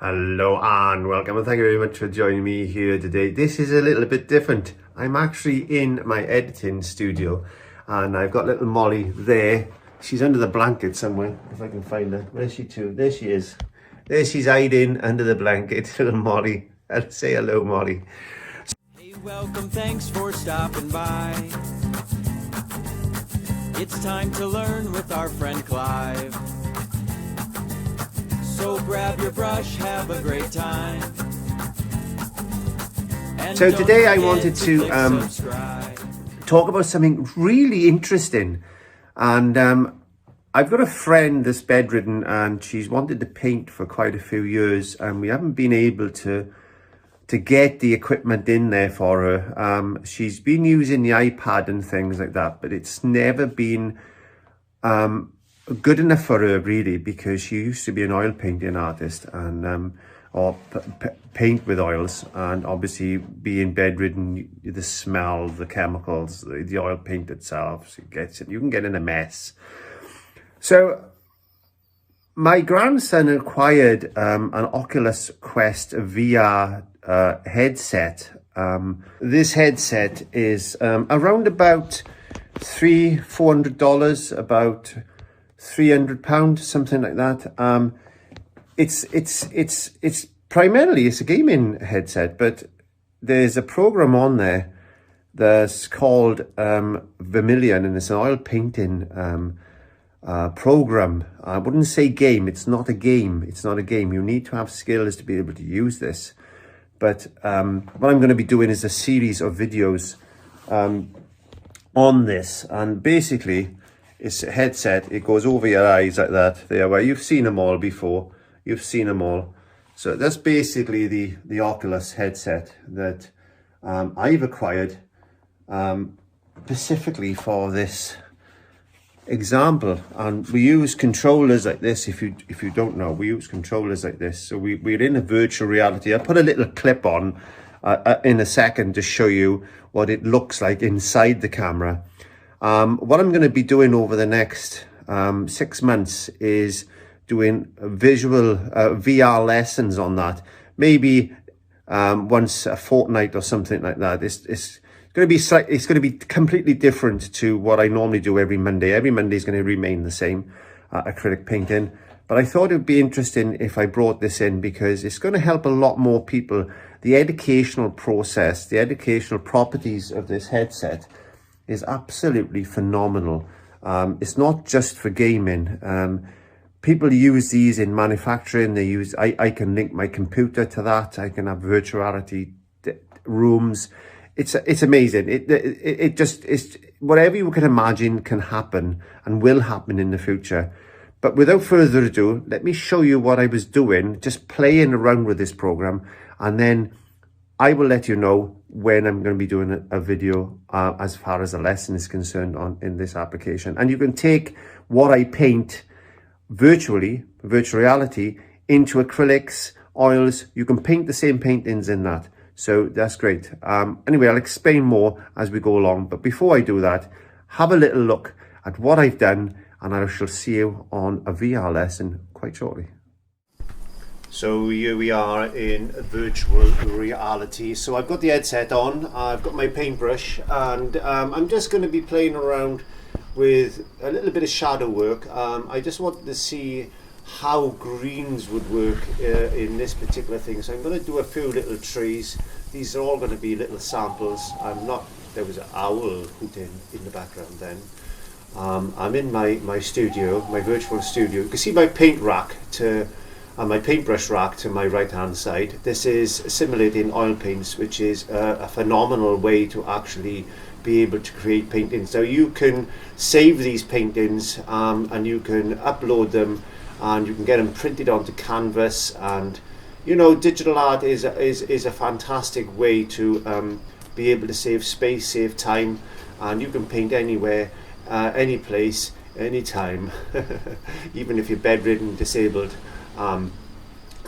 Hello and welcome, and thank you very much for joining me here today. This is a little bit different. I'm actually in my editing studio and I've got little Molly there. She's under the blanket somewhere, if I can find her. Where's she to? There she is. There she's hiding under the blanket, little Molly. I'll say hello, Molly. Hey, welcome, thanks for stopping by. It's time to learn with our friend Clive. So grab your brush, have a great time. And so today I wanted to subscribe. talk about something really interesting. And I've got a friend that's bedridden and she's wanted to paint for quite a few years, and we haven't been able to get the equipment in there for her. She's been using the iPad and things like that, but it's never been good enough for her really, because she used to be an oil painting artist and or paint with oils, and obviously being bedridden, the smell, the chemicals, the oil paint itself, you can get in a mess. So my grandson acquired an Oculus Quest VR headset. This headset is around about $400, about £300, something like that. It's primarily it's a gaming headset, but there's a program on there that's called Vermillion, and it's an oil painting program. I wouldn't say game. It's not a game. It's not a game. You need to have skills to be able to use this. But what I'm going to be doing is a series of videos on this, and basically it's a headset. It goes over your eyes like that. There, where you've seen them all before. You've seen them all. So that's basically the Oculus headset that I've acquired specifically for this example. And we use controllers like this. If you don't know, we use controllers like this. So we're in a virtual reality. I'll put a little clip on in a second to show you what it looks like inside the camera. What I'm going to be doing over the next 6 months is doing visual VR lessons on that. Maybe once a fortnight or something like that. It's going to be completely different to what I normally do every Monday. Every Monday is going to remain the same, acrylic painting. But I thought it would be interesting if I brought this in, because it's going to help a lot more people. The educational process, the educational properties of this headset is absolutely phenomenal. It's not just for gaming. People use these in manufacturing. I can link my computer to that. I can have virtual reality rooms. It's amazing. It just is, whatever you can imagine can happen and will happen in the future. But without further ado, let me show you what I was doing, just playing around with this program, and then I will let you know when I'm going to be doing a video as far as a lesson is concerned in this application. And you can take what I paint virtual reality into acrylics, oils. You can paint the same paintings in that. So that's great. Anyway, I'll explain more as we go along. But before I do that, have a little look at what I've done, and I shall see you on a VR lesson quite shortly. So here we are in virtual reality. So I've got the headset on, I've got my paintbrush, and I'm just going to be playing around with a little bit of shadow work. I just wanted to see how greens would work in this particular thing. So I'm going to do a few little trees. These are all going to be little samples. There was an owl hooting in the background then. I'm in my studio, my virtual studio. You can see my paint rack my paintbrush rack to my right hand side. This is simulating oil paints, which is a phenomenal way to actually be able to create paintings. So you can save these paintings and you can upload them, and you can get them printed onto canvas. And you know, digital art is a fantastic way to be able to save space, save time, and you can paint anywhere, any place, anytime. Even if you're bedridden, disabled, and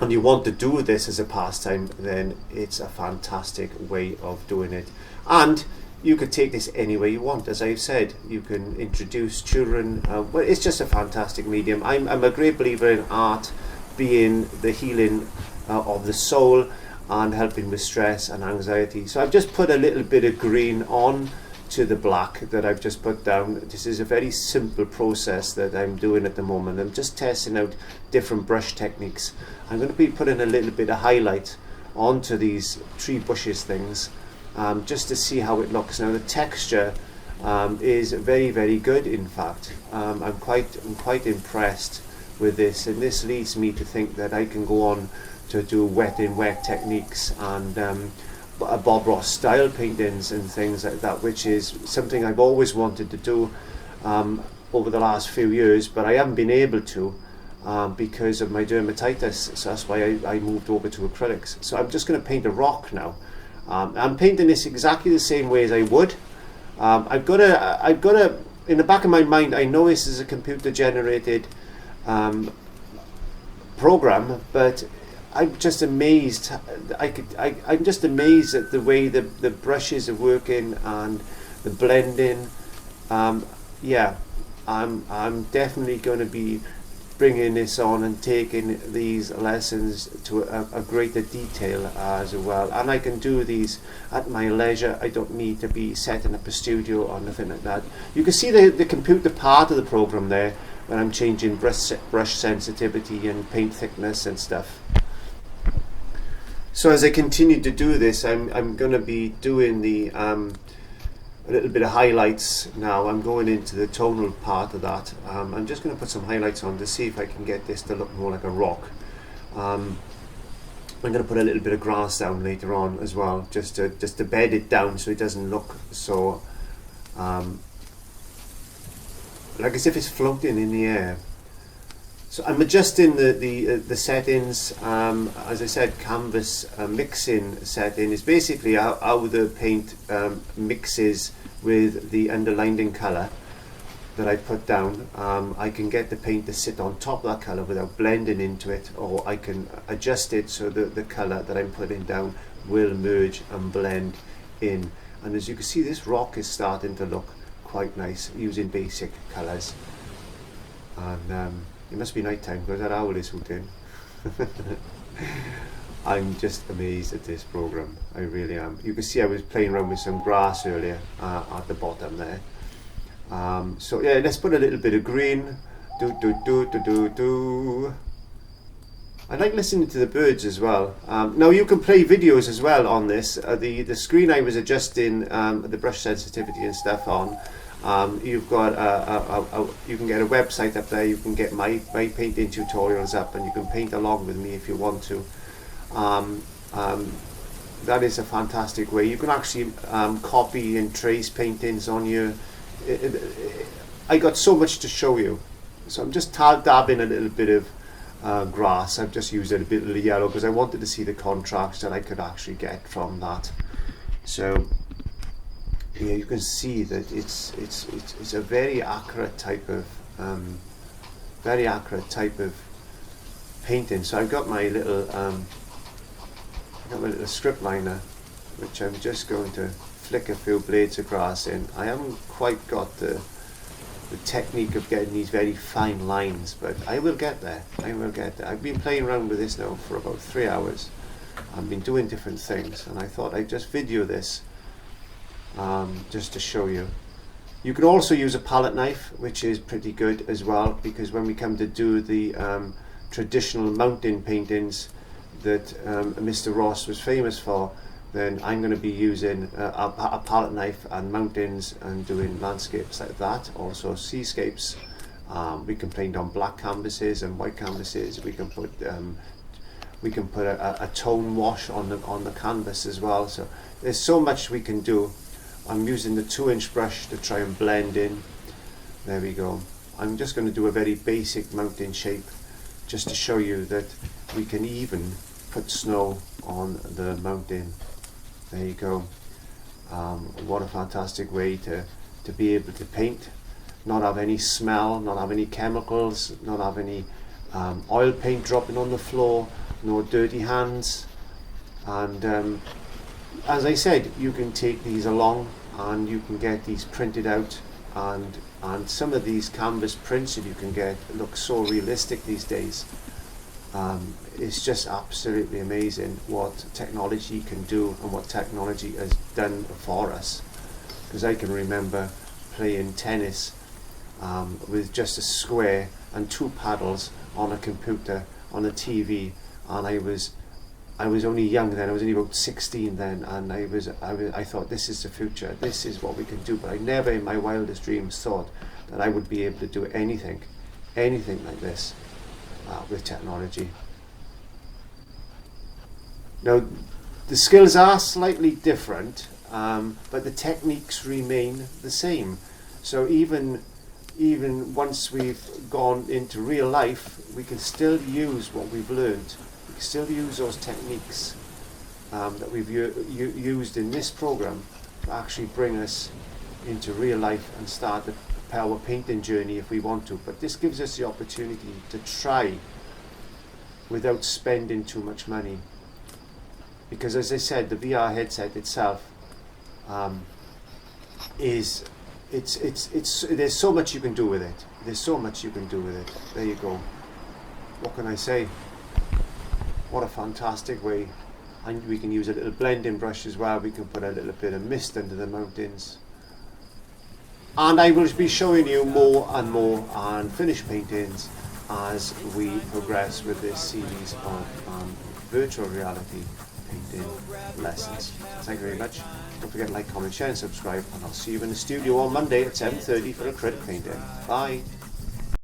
you want to do this as a pastime, then it's a fantastic way of doing it. And you could take this anywhere you want. As I've said, you can introduce children. Well, it's just a fantastic medium. I'm a great believer in art being the healing of the soul and helping with stress and anxiety. So I've just put a little bit of green on to the black that I've just put down. This is a very simple process that I'm doing at the moment. I'm just testing out different brush techniques. I'm going to be putting a little bit of highlight onto these tree bushes things, just to see how it looks. Now the texture is very, very good. In fact, I'm quite impressed with this, and this leads me to think that I can go on to do wet in wet techniques and Bob Ross style paintings and things like that, which is something I've always wanted to do over the last few years, but I haven't been able to because of my dermatitis. So that's why I moved over to acrylics. So I'm just going to paint a rock now. I'm painting this exactly the same way as I would. I've got a in the back of my mind, I know this is a computer generated program, but I'm just amazed. I'm just amazed at the way the brushes are working and the blending. Yeah, I'm definitely going to be bringing this on and taking these lessons to a greater detail as well. And I can do these at my leisure. I don't need to be setting up a studio or nothing like that. You can see the computer part of the program there when I'm changing brush sensitivity and paint thickness and stuff. So as I continue to do this, I'm going to be doing the a little bit of highlights now. I'm going into the tonal part of that. I'm just going to put some highlights on to see if I can get this to look more like a rock. I'm going to put a little bit of grass down later on as well, just to bed it down so it doesn't look so like as if it's floating in the air. So I'm adjusting the settings. As I said, canvas mixing setting is basically how the paint mixes with the underlying colour that I put down. I can get the paint to sit on top of that colour without blending into it, or I can adjust it so that the colour that I'm putting down will merge and blend in. And as you can see, this rock is starting to look quite nice using basic colours. And it must be night time because that owl is hooting. I'm just amazed at this program. I really am. You can see I was playing around with some grass earlier at the bottom there. So yeah, let's put a little bit of green. I like listening to the birds as well. Now you can play videos as well on this. The screen I was adjusting the brush sensitivity and stuff on. You've got you can get a website up there. You can get my painting tutorials up, and you can paint along with me if you want to. That is a fantastic way. You can actually copy and trace paintings on your. I got so much to show you, so I'm just dabbing a little bit of grass. I've just used a bit of yellow because I wanted to see the contrast that I could actually get from that. So. Yeah, you can see that it's a very accurate type of painting. So I've got my little script liner, which I'm just going to flick a few blades of grass in. I haven't quite got the technique of getting these very fine lines, but I will get there. I've been playing around with this now for about 3 hours. I've been doing different things, and I thought I'd just video this. Just to show you. You can also use a palette knife, which is pretty good as well, because when we come to do the traditional mountain paintings that Mr. Ross was famous for, then I'm going to be using a palette knife and mountains and doing landscapes like that, also seascapes. We can paint on black canvases and white canvases. We can put a tone wash on the canvas as well. So there's so much we can do. I'm using the 2-inch brush to try and blend in. There we go. I'm just going to do a very basic mountain shape just to show you that we can even put snow on the mountain. There you go. What a fantastic way to be able to paint. Not have any smell, not have any chemicals, not have any oil paint dropping on the floor, no dirty hands. And as I said, you can take these along and you can get these printed out, and some of these canvas prints that you can get look so realistic these days. It's just absolutely amazing what technology can do and what technology has done for us. Because I can remember playing tennis with just a square and 2 paddles on a computer, on a TV, and I was only young then. I was only about 16 then, and I thought, this is the future, this is what we can do. But I never in my wildest dreams thought that I would be able to do anything like this with technology. Now, the skills are slightly different, but the techniques remain the same. So even once we've gone into real life, we can still use what we've learned. We can still use those techniques that we've used in this program to actually bring us into real life and start our painting journey if we want to. But this gives us the opportunity to try without spending too much money. Because as I said, the VR headset itself there's so much you can do with it. There's so much you can do with it. There you go. What can I say? What a fantastic way. And we can use a little blending brush as well. We can put a little bit of mist under the mountains. And I will be showing you more and more unfinished paintings as we progress with this series of virtual reality painting lessons. Thank you very much. Don't forget to like, comment, share and subscribe, and I'll see you in the studio on Monday at 7:30 for acrylic painting. Bye.